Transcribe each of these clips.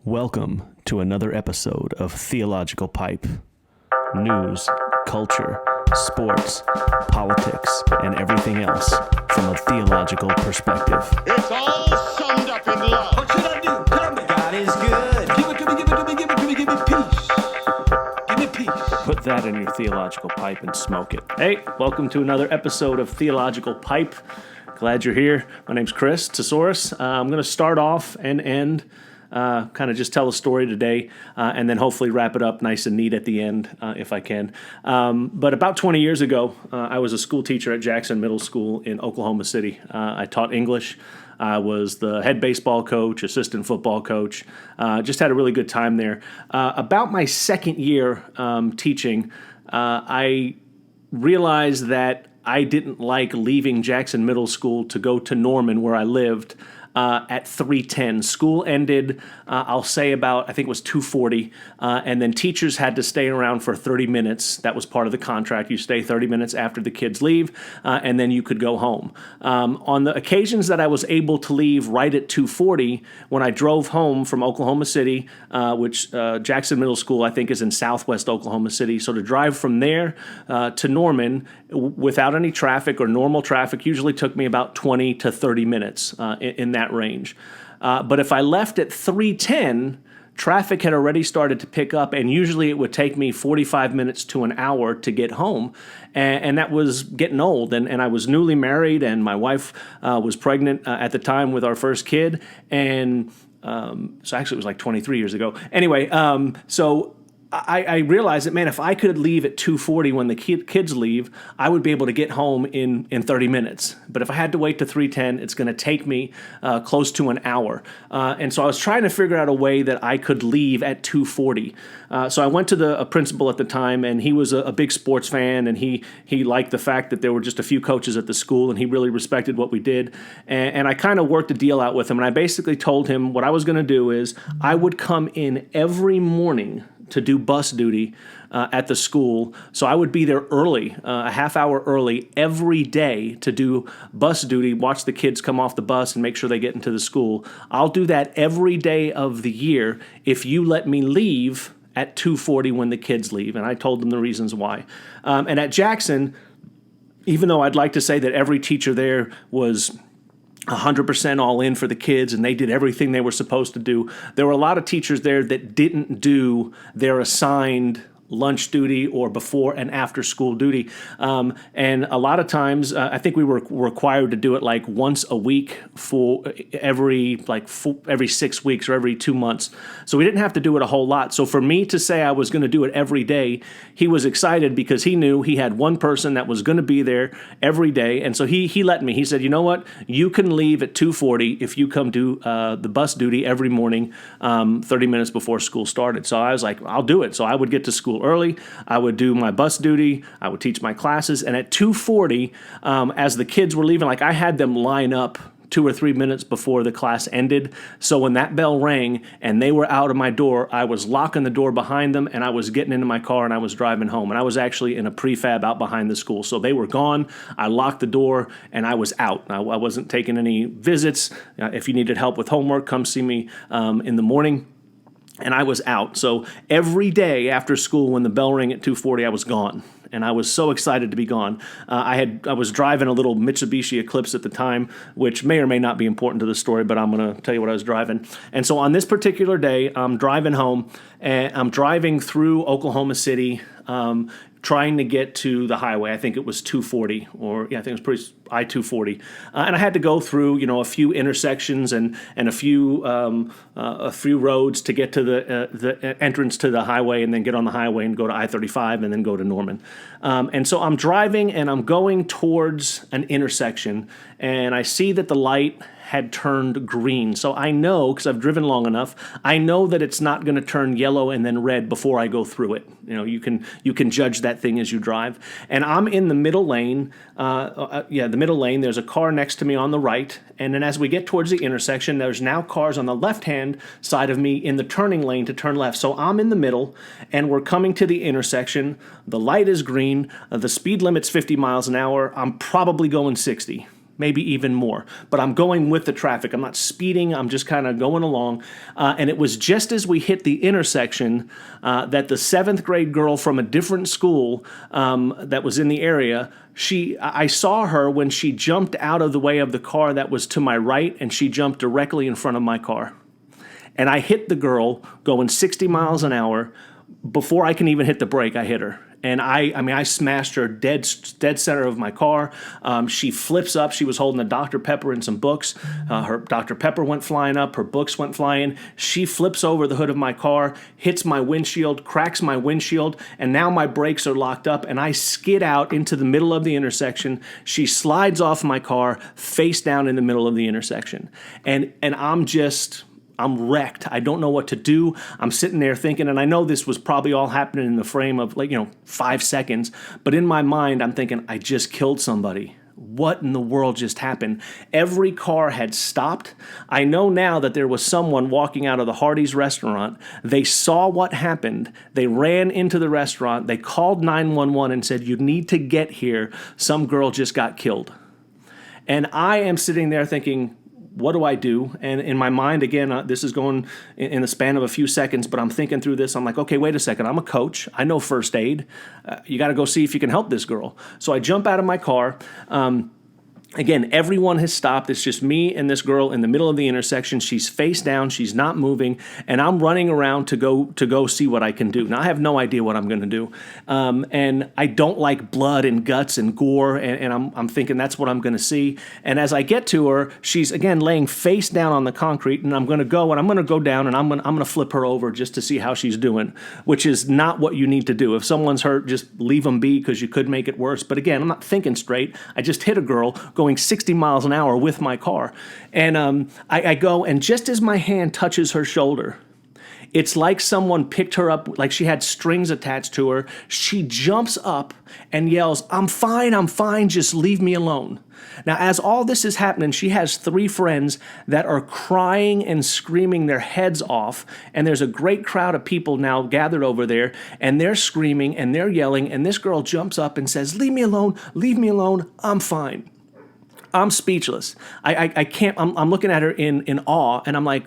Welcome to another episode of Theological Pipe. News, culture, sports, politics, and everything else from a theological perspective. It's all summed up in love. What should I do? Tell me. God is good. Give it to me, give it to me, give it to me, give me peace. Give me peace. Put that in your theological pipe and smoke it. Hey, welcome to another episode of Theological Pipe. Glad you're here. My name's Chris Tesaurus. I'm going to start off and end, kind of just tell a story today, and then hopefully wrap it up nice and neat at the end, if I can. But about 20 years ago, I was a school teacher at Jackson Middle School in Oklahoma City. I taught English. I was the head baseball coach, assistant football coach. Just had a really good time there. About my second year teaching, I realized that I didn't like leaving Jackson Middle School to go to Norman, where I lived, at 3:10. School ended, I'll say about, I think it was 2:40, and then teachers had to stay around for 30 minutes. That was part of the contract. You stay 30 minutes after the kids leave, and then you could go home. On the occasions that I was able to leave right at 2:40, when I drove home from Oklahoma City, which Jackson Middle School, I think, is in southwest Oklahoma City, so to drive from there to Norman without any traffic or normal traffic usually took me about 20 to 30 minutes in that range. But if I left at 3:10, traffic had already started to pick up, and usually it would take me 45 minutes to an hour to get home, and that was getting old, and I was newly married, and my wife was pregnant at the time with our first kid, and so actually it was like 23 years ago. Anyway, so I realized that, man, if I could leave at 2:40 when the kids leave, I would be able to get home in 30 minutes. But if I had to wait to 3:10, it's going to take me close to an hour. And so I was trying to figure out a way that I could leave at 2:40. So I went to a principal at the time, and he was a big sports fan, and he liked the fact that there were just a few coaches at the school, and he really respected what we did. And I kind of worked a deal out with him, and I basically told him what I was going to do is I would come in every morning to do bus duty at the school. So I would be there early, a half hour early every day to do bus duty, watch the kids come off the bus and make sure they get into the school. I'll do that every day of the year if you let me leave at 2:40 when the kids leave. And I told them the reasons why. And at Jackson, even though I'd like to say that every teacher there was 100% all in for the kids, and they did everything they were supposed to do, there were a lot of teachers there that didn't do their assigned lunch duty or before and after school duty. And a lot of times, I think we were required to do it like once a week for every 6 weeks or every 2 months. So we didn't have to do it a whole lot. So for me to say I was going to do it every day, he was excited because he knew he had one person that was going to be there every day. And so he let me. He said, you know what? You can leave at 2:40 if you come do the bus duty every morning 30 minutes before school started. So I was like, I'll do it. So I would get to school early. I would do my bus duty. I would teach my classes. And at 2:40, as the kids were leaving, like I had them line up 2 or 3 minutes before the class ended. So when that bell rang and they were out of my door, I was locking the door behind them, and I was getting into my car and I was driving home. And I was actually in a prefab out behind the school. So they were gone. I locked the door and I was out. I wasn't taking any visits. If you needed help with homework, come see me in the morning. And I was out. So every day after school, when the bell rang at 2:40, I was gone. And I was so excited to be gone. I was driving a little Mitsubishi Eclipse at the time, which may or may not be important to the story, but I'm going to tell you what I was driving. And so on this particular day, I'm driving home, and I'm driving through Oklahoma City, trying to get to the highway. I think it was 240, I think it was I-240. And I had to go through, a few intersections and a few roads to get to the entrance to the highway, and then get on the highway and go to I-35 and then go to Norman. And so I'm driving and I'm going towards an intersection, and I see that the light had turned green. So I know, because I've driven long enough, I know that it's not going to turn yellow and then red before I go through it. You can judge that thing as you drive. And I'm in the middle lane. The middle lane. There's a car next to me on the right. And then as we get towards the intersection, there's now cars on the left-hand side of me in the turning lane to turn left. So I'm in the middle, and we're coming to the intersection. The light is green. The speed limit's 50 miles an hour. I'm probably going 60. maybe even more. But I'm going with the traffic. I'm not speeding. I'm just kind of going along. And it was just as we hit the intersection that the 7th grade girl from a different school that was in the area, I saw her when she jumped out of the way of the car that was to my right, and she jumped directly in front of my car. And I hit the girl going 60 miles an hour. Before I can even hit the brake, I hit her. And I smashed her dead center of my car. She flips up. She was holding a Dr. Pepper and some books. Her Dr. Pepper went flying up. Her books went flying. She flips over the hood of my car, hits my windshield, cracks my windshield, and now my brakes are locked up, and I skid out into the middle of the intersection. She slides off my car, face down in the middle of the intersection. And I'm wrecked. I don't know what to do. I'm sitting there thinking, and I know this was probably all happening in the frame of 5 seconds, but in my mind, I'm thinking, I just killed somebody. What in the world just happened? Every car had stopped. I know now that there was someone walking out of the Hardee's restaurant. They saw what happened. They ran into the restaurant. They called 911 and said, "You need to get here. Some girl just got killed." And I am sitting there thinking, what do I do? And in my mind, again, this is going in the span of a few seconds, but I'm thinking through this. I'm like, okay, wait a second. I'm a coach. I know first aid. You got to go see if you can help this girl. So I jump out of my car. Again, everyone has stopped. It's just me and this girl in the middle of the intersection. She's face down. She's not moving. And I'm running around to go see what I can do. Now, I have no idea what I'm going to do. And I don't like blood and guts and gore. And I'm thinking that's what I'm going to see. And as I get to her, she's, again, laying face down on the concrete. And I'm going to go down and I'm going to flip her over just to see how she's doing, which is not what you need to do. If someone's hurt, just leave them be because you could make it worse. But again, I'm not thinking straight. I just hit a girl going 60 miles an hour with my car. And I go, and just as my hand touches her shoulder, it's like someone picked her up, like she had strings attached to her. She jumps up and yells, I'm fine, just leave me alone." Now, as all this is happening, she has 3 friends that are crying and screaming their heads off, and there's a great crowd of people now gathered over there, and they're screaming and they're yelling, and this girl jumps up and says, leave me alone, I'm fine." I'm speechless. I can't, I'm looking at her in awe, and I'm like,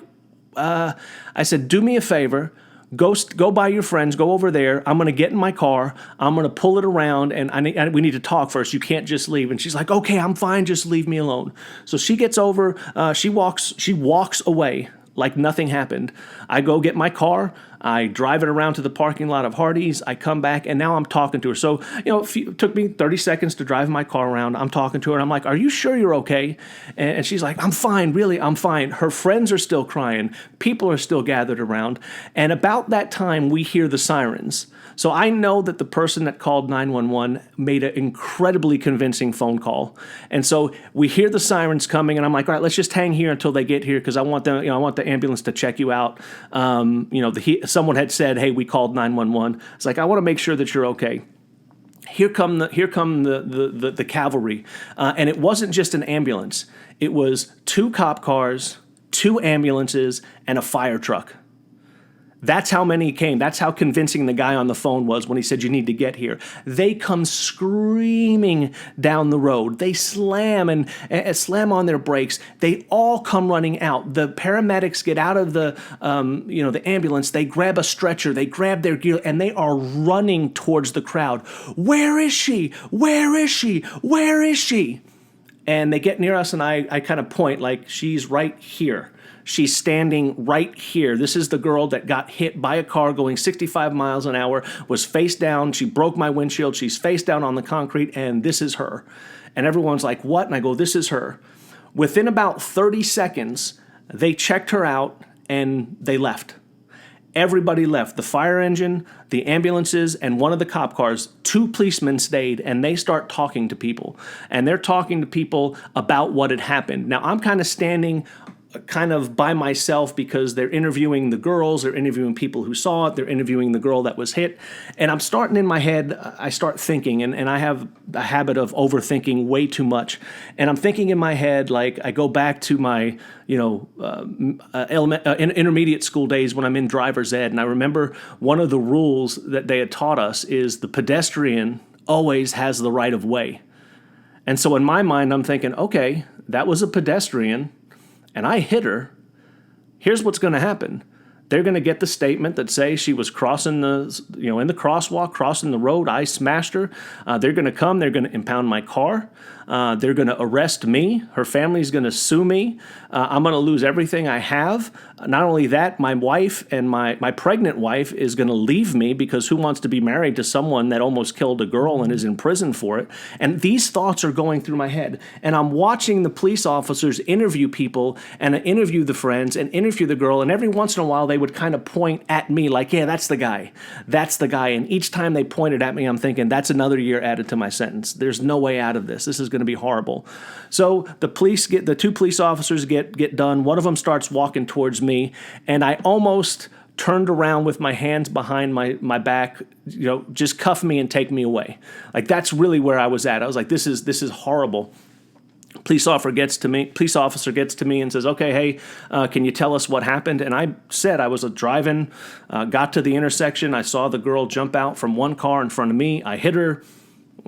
I said, do me a favor, go by your friends, go over there. I'm going to get in my car. I'm going to pull it around, and we need to talk first. You can't just leave. And she's like, okay, I'm fine. Just leave me alone. So she gets over, she walks away like nothing happened. I go get my car. I drive it around to the parking lot of Hardee's. I come back, and now I'm talking to her. So, it took me 30 seconds to drive my car around. I'm talking to her, and I'm like, are you sure you're okay? And she's like, I'm fine, really, I'm fine. Her friends are still crying. People are still gathered around. And about that time, we hear the sirens. So I know that the person that called 911 made an incredibly convincing phone call. And so we hear the sirens coming, and I'm like, all right, let's just hang here until they get here because I want them, I want the ambulance to check you out. Someone had said, hey, we called 911. It's like, I want to make sure that you're okay. Here come the cavalry. And it wasn't just an ambulance. It was 2 cop cars, 2 ambulances, and a fire truck. That's how many came. That's how convincing the guy on the phone was when he said, you need to get here. They come screaming down the road. They slam on their brakes. They all come running out. The paramedics get out of the ambulance. They grab a stretcher. They grab their gear, and they are running towards the crowd. Where is she? Where is she? Where is she? And they get near us, and I kind of point like, she's right here. She's standing right here. This is the girl that got hit by a car going 65 miles an hour, was face down. She broke my windshield. She's face down on the concrete, and this is her. And everyone's like, what? And I go, this is her. Within about 30 seconds, they checked her out, and they left. Everybody left. The fire engine, the ambulances, and one of the cop cars. 2 policemen stayed, and they start talking to people. And they're talking to people about what had happened. Now, I'm kind of standing kind of by myself because they're interviewing the girls, they're interviewing people who saw it, they're interviewing the girl that was hit. And I'm starting in my head, I start thinking, and I have a habit of overthinking way too much. And I'm thinking in my head, like I go back to my, intermediate school days when I'm in driver's ed. And I remember one of the rules that they had taught us is the pedestrian always has the right of way. And so in my mind, I'm thinking, okay, that was a pedestrian, and I hit her, here's what's going to happen. They're going to get the statement that say she was crossing in the crosswalk, crossing the road. I smashed her. They're going to come. They're going to impound my car. They're going to arrest me. Her family's going to sue me. I'm going to lose everything I have. Not only that, my wife and my pregnant wife is going to leave me, because who wants to be married to someone that almost killed a girl and is in prison for it? And these thoughts are going through my head. And I'm watching the police officers interview people and interview the friends and interview the girl. And every once in a while, they would kind of point at me like, yeah, that's the guy. That's the guy. And each time they pointed at me, I'm thinking, that's another year added to my sentence. There's no way out of this. This is going to be horrible. So the two police officers get done. One of them starts walking towards me, and I almost turned around with my hands behind my back, just cuff me and take me away. Like, that's really where I was at. I was like, this is horrible. Police officer gets to me and says, okay, hey, can you tell us what happened? And I said I was driving, got to the intersection. I saw the girl jump out from one car in front of me. I hit her.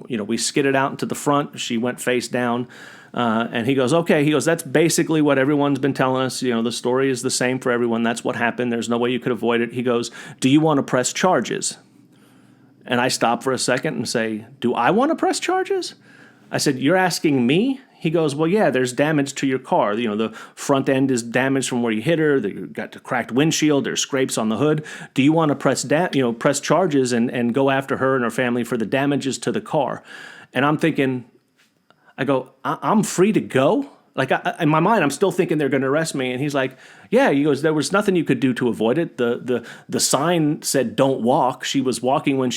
We skidded out into the front. She went face down. And he goes, okay. He goes, that's basically what everyone's been telling us. The story is the same for everyone. That's what happened. There's no way you could avoid it. He goes, do you want to press charges? And I stop for a second and say, do I want to press charges? I said, you're asking me? He goes, well, yeah, there's damage to your car. The front end is damaged from where you hit her. You got the cracked windshield. There's scrapes on the hood. Do you want to press charges and go after her and her family for the damages to the car? And I'm thinking, I go, I'm free to go? Like, in my mind, I'm still thinking they're going to arrest me. And he's like, yeah. He goes, there was nothing you could do to avoid it. The sign said don't walk. She was walking when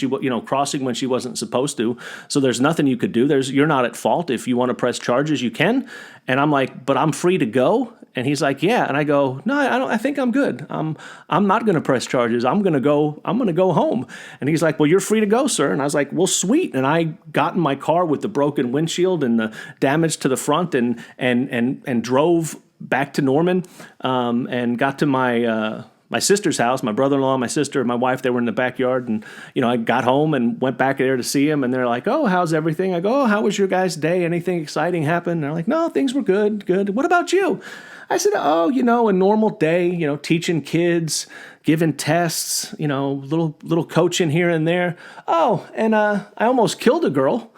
crossing when she wasn't supposed to. So there's nothing you could do. You're not at fault. If you want to press charges, you can. And I'm like, but I'm free to go? And he's like, yeah. And I go, no, I don't. I think I'm good. I'm not going to press charges. I'm going to go home. And he's like, well, you're free to go, sir. And I was like, well, sweet. And I got in my car with the broken windshield and the damage to the front and drove back to Norman, and got to my sister's house. My brother-in-law, my sister, my wife, they were in the backyard. And, I got home and went back there to see him. And they're like, oh, how's everything? I go, oh, how was your guys' day? Anything exciting happen? And they're like, no, things were good. What about you? I said, oh, a normal day, teaching kids, giving tests, little coaching here and there. Oh, and I almost killed a girl.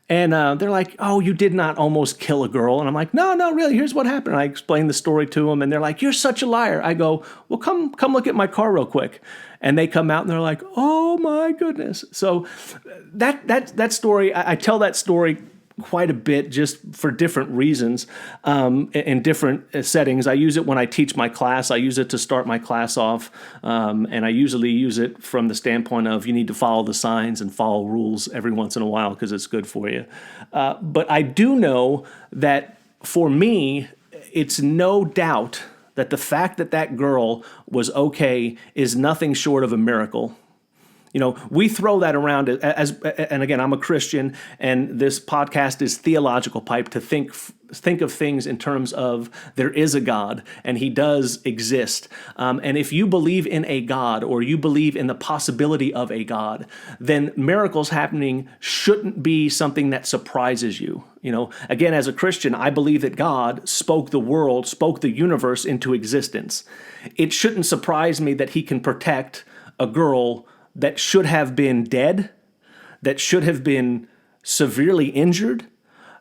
And they're like, oh, you did not almost kill a girl. And I'm like, no, really, here's what happened. And I explained the story to them, and they're like, you're such a liar. I go, well, come look at my car real quick. And they come out, and they're like, oh, my goodness. So that story, I tell that story quite a bit just for different reasons, in different settings. I use it when I teach my class. I use it to start my class off, and I usually use it from the standpoint of you need to follow the signs and follow rules every once in a while because it's good for you. But I do know that for me, it's no doubt that the fact that girl was okay is nothing short of a miracle. We throw that around and again, I'm a Christian, and this podcast is Theological Pipe, to think of things in terms of there is a God and he does exist. And if you believe in a God, or you believe in the possibility of a God, then miracles happening shouldn't be something that surprises you. Again, as a Christian, I believe that God spoke the universe into existence. It shouldn't surprise me that he can protect a girl that should have been dead, that should have been severely injured,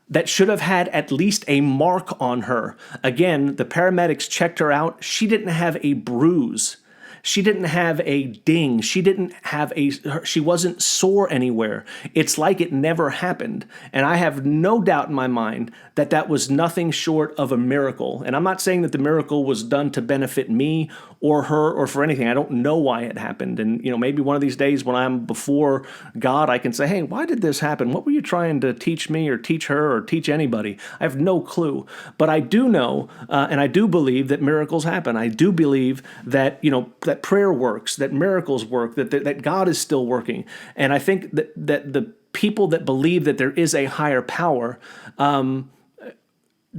that should have had at least a mark on her. Again, the paramedics checked her out. She didn't have a bruise. She didn't have a ding. She wasn't sore anywhere. It's like it never happened. And I have no doubt in my mind that was nothing short of a miracle. And I'm not saying that the miracle was done to benefit me or her or for anything. I don't know why it happened. And, maybe one of these days when I'm before God, I can say, hey, why did this happen? What were you trying to teach me or teach her or teach anybody? I have no clue. But I do know, and I do believe that miracles happen. I do believe that, that prayer works, that miracles work, that God is still working. And I think that, the people that believe that there is a higher power,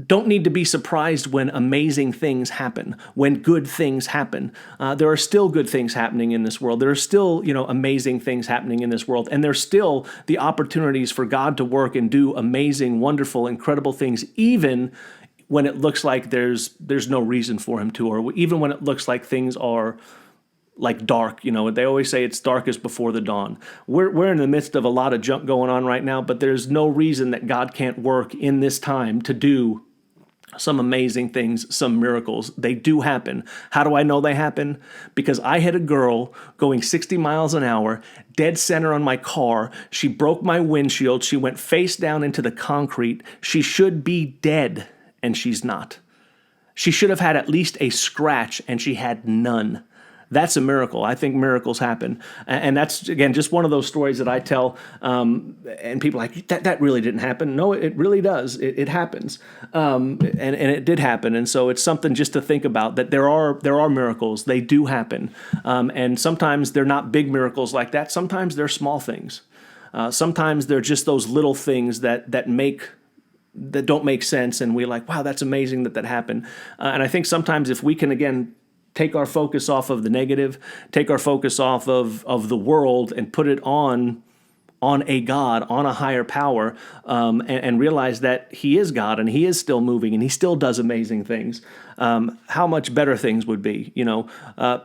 don't need to be surprised when amazing things happen, when good things happen. There are still good things happening in this world. There are still, amazing things happening in this world. And there's still the opportunities for God to work and do amazing, wonderful, incredible things, even when it looks like there's no reason for him to, or even when it looks like things are like dark. They always say it's darkest before the dawn. We're in the midst of a lot of junk going on right now, but there's no reason that God can't work in this time to do some amazing things, some miracles. They do happen. How do I know they happen? Because I hit a girl going 60 miles an hour, dead center on my car. She broke my windshield. She went face down into the concrete. She should be dead, and she's not. She should have had at least a scratch, and she had none. That's a miracle. I think miracles happen. And that's, again, just one of those stories that I tell, and people are like, that really didn't happen. No, it really does. It happens. And it did happen. And so it's something just to think about, that there are miracles. They do happen. And sometimes they're not big miracles like that. Sometimes they're small things. Sometimes they're just those little things that don't make sense. And we're like, wow, that's amazing that happened. And I think sometimes if we can, again, take our focus off of the negative, take our focus off of the world and put it on a God, on a higher power, and realize that he is God and he is still moving and he still does amazing things, how much better things would be.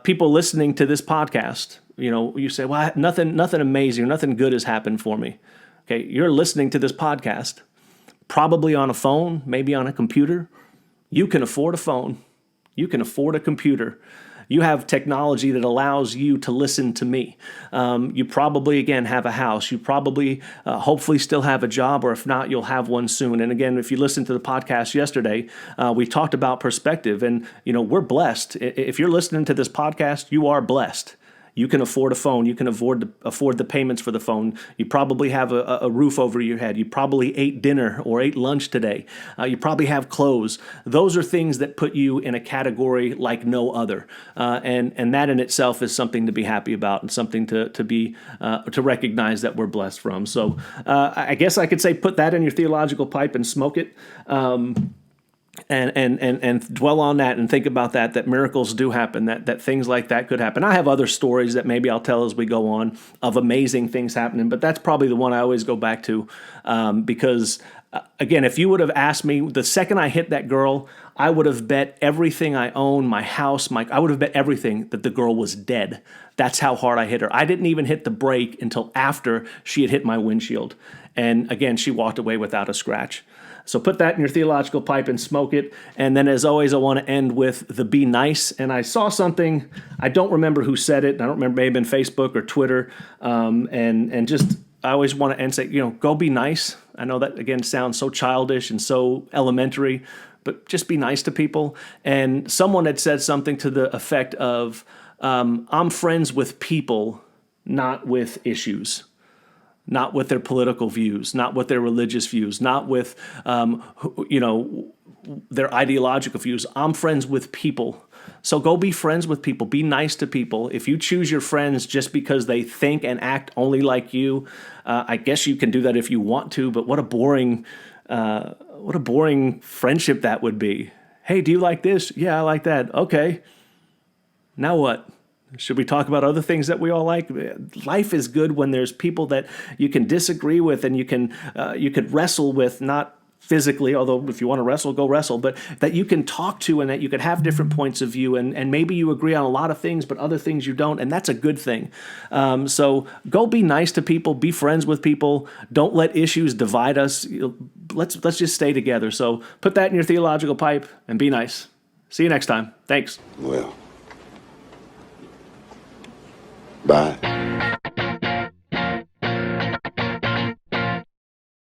People listening to this podcast, you say, well, nothing amazing or nothing good has happened for me. Okay, you're listening to this podcast, probably on a phone, maybe on a computer. You can afford a phone. You can afford a computer. You have technology that allows you to listen to me. You probably, again, have a house. You probably, hopefully still have a job, or if not, you'll have one soon. And again, if you listened to the podcast yesterday, we talked about perspective, and, we're blessed. If you're listening to this podcast, you are blessed. You can afford a phone. You can afford the payments for the phone. You probably have a roof over your head. You probably ate dinner or ate lunch today. You probably have clothes. Those are things that put you in a category like no other. And that in itself is something to be happy about, and something to recognize that we're blessed from. So I guess I could say put that in your theological pipe and smoke it. And dwell on that and think about that miracles do happen, that things like that could happen. I have other stories that maybe I'll tell as we go on of amazing things happening, but that's probably the one I always go back to, because again, if you would have asked me the second I hit that girl, I would have bet everything I own, my house, I would have bet everything that the girl was dead. That's how hard I hit her. I didn't even hit the brake until after she had hit my windshield. And again, she walked away without a scratch. So put that in your theological pipe and smoke it. And then, as always, I want to end with the be nice. And I saw something, I don't remember who said it. I don't remember, maybe in Facebook or Twitter. And just, I always want to end say, go be nice. I know that, again, sounds so childish and so elementary, but just be nice to people. And someone had said something to the effect of, I'm friends with people, not with issues. Not with their political views, not with their religious views, not with, their ideological views. I'm friends with people. So go be friends with people. Be nice to people. If you choose your friends just because they think and act only like you, I guess you can do that if you want to. But what a boring friendship that would be. Hey, do you like this? Yeah, I like that. Okay. Now what? Should we talk about other things that we all like? Life is good when there's people that you can disagree with and you could wrestle with, not physically, although if you want to wrestle, go wrestle, but that you can talk to and that you could have different points of view, and maybe you agree on a lot of things, but other things you don't, and that's a good thing. So go be nice to people, be friends with people. Don't let issues divide us. Let's just stay together. So put that in your theological pipe and be nice. See you next time. Thanks. Well, bye.